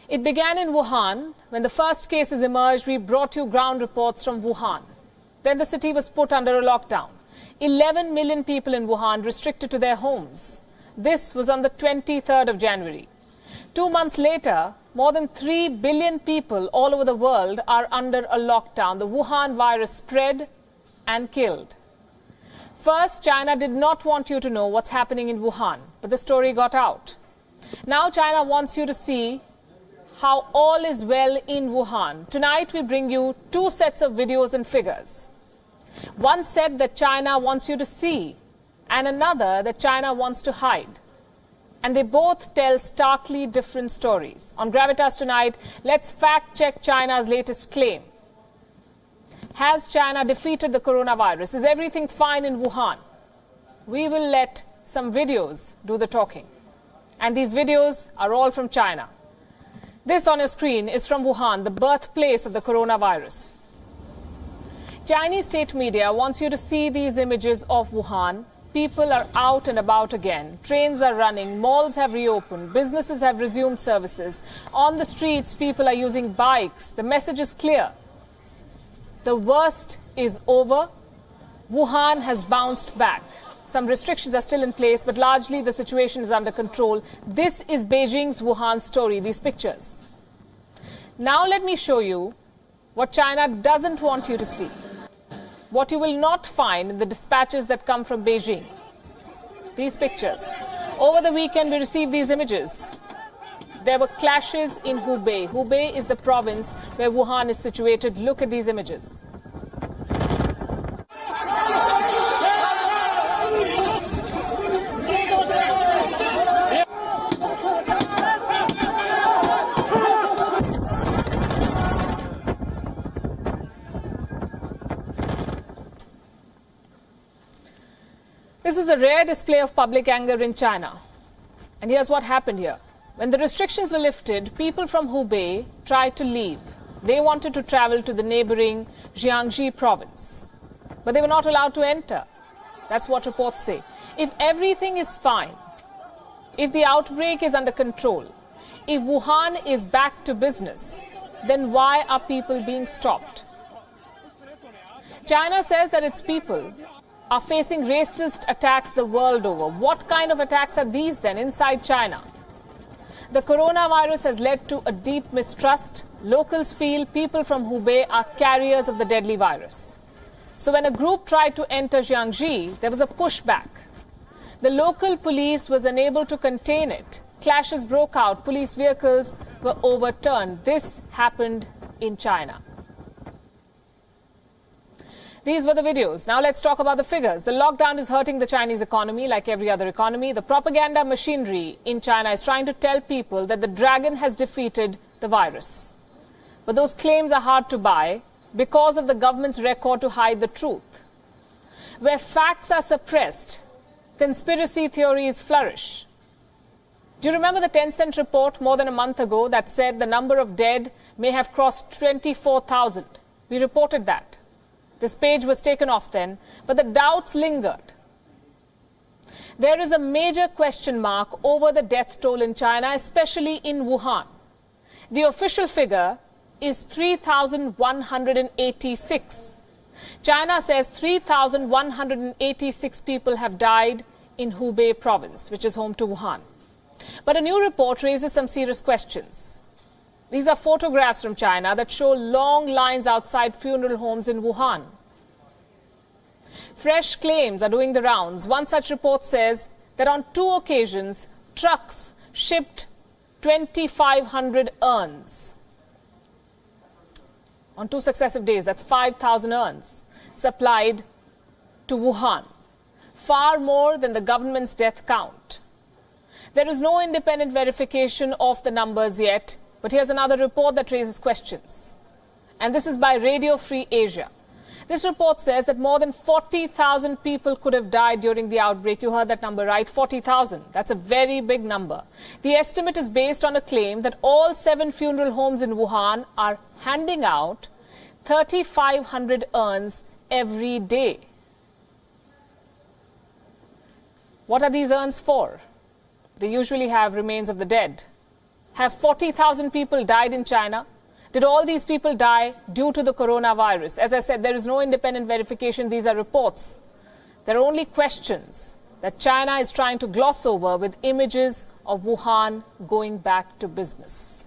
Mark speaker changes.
Speaker 1: It began in Wuhan. When the first cases emerged, we brought you ground reports from Wuhan. Then the city was put under a lockdown. 11 million people in Wuhan restricted to their homes. This was on the 23rd of January. 2 months later, more than 3 billion people all over the world are under a lockdown. The Wuhan virus spread and killed. First, China did not want you to know what's happening in Wuhan, but the story got out. Now China wants you to see how all is well in Wuhan. Tonight we bring you 2 sets of videos and figures. One set that China wants you to see, and another that China wants to hide. And they both tell starkly different stories. On Gravitas tonight, let's fact-check China's latest claim. Has China defeated the coronavirus? Is everything fine in Wuhan? We will let some videos do the talking. And these videos are all from China. This on your screen is from Wuhan, the birthplace of the coronavirus. Chinese state media wants you to see these images of Wuhan. People are out and about again. Trains are running. Malls have reopened. Businesses have resumed services. On the streets, people are using bikes. The message is clear. The worst is over. Wuhan has bounced back. Some restrictions are still in place, but largely the situation is under control. This is Beijing's Wuhan story, these pictures. Now let me show you what China doesn't want you to see. What you will not find in the dispatches that come from Beijing. These pictures. Over the weekend, we received these images. There were clashes in Hubei. Hubei is the province where Wuhan is situated. Look at these images. This is a rare display of public anger in China. And here's what happened here. When the restrictions were lifted, people from Hubei tried to leave. They wanted to travel to the neighboring Jiangxi province. But they were not allowed to enter. That's what reports say. If everything is fine, if the outbreak is under control, if Wuhan is back to business, then why are people being stopped? China says that its people are facing racist attacks the world over. What kind of attacks are these then inside China? The coronavirus has led to a deep mistrust. Locals feel people from Hubei are carriers of the deadly virus. So when a group tried to enter Jiangxi, there was a pushback. The local police was unable to contain it. Clashes broke out. Police vehicles were overturned. This happened in China. These were the videos. Now let's talk about the figures. The lockdown is hurting the Chinese economy like every other economy. The propaganda machinery in China is trying to tell people that the dragon has defeated the virus. But those claims are hard to buy because of the government's record to hide the truth. Where facts are suppressed, conspiracy theories flourish. Do you remember the Tencent report more than a month ago that said the number of dead may have crossed 24,000? We reported that. This page was taken off then, but the doubts lingered. There is a major question mark over the death toll in China, especially in Wuhan. The official figure is 3,186. China says 3,186 people have died in Hubei province, which is home to Wuhan. But a new report raises some serious questions. These are photographs from China that show long lines outside funeral homes in Wuhan. Fresh claims are doing the rounds. One such report says that on 2 occasions, trucks shipped 2,500 urns. On 2 successive days, that's 5,000 urns supplied to Wuhan. Far more than the government's death count. There is no independent verification of the numbers yet. But here's another report that raises questions. And this is by Radio Free Asia. This report says that more than 40,000 people could have died during the outbreak. You heard that number right, 40,000. That's a very big number. The estimate is based on a claim that all 7 funeral homes in Wuhan are handing out 3,500 urns every day. What are these urns for? They usually have remains of the dead. Have 40,000 people died in China? Did all these people die due to the coronavirus? As I said, there is no independent verification. These are reports. There are only questions that China is trying to gloss over with images of Wuhan going back to business.